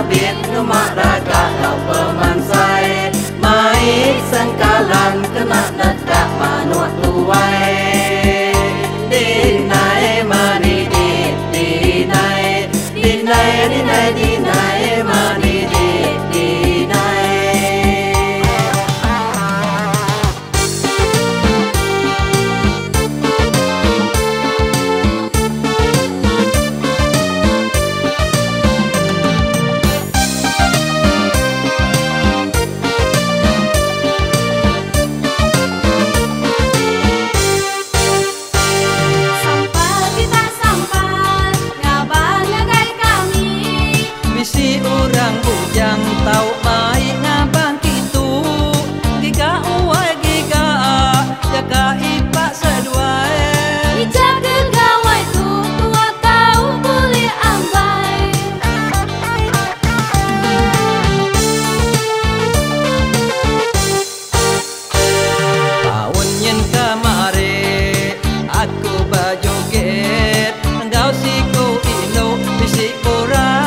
bit numak raga kau pemansai mai sengkalan kena netak manuak tuai dinai mani dit dinai dinai dinai dinai mani dit dinai. Si orang bujang tahu baik ngabang kitu giga uai giga jaga ipak sedua dijaga gawai tu tua tahu boleh ambai tahun yang kemari aku bajoget engkau si ku ilo bisi kurap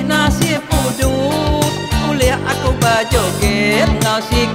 nasib udut kuliah aku bajoget ngau si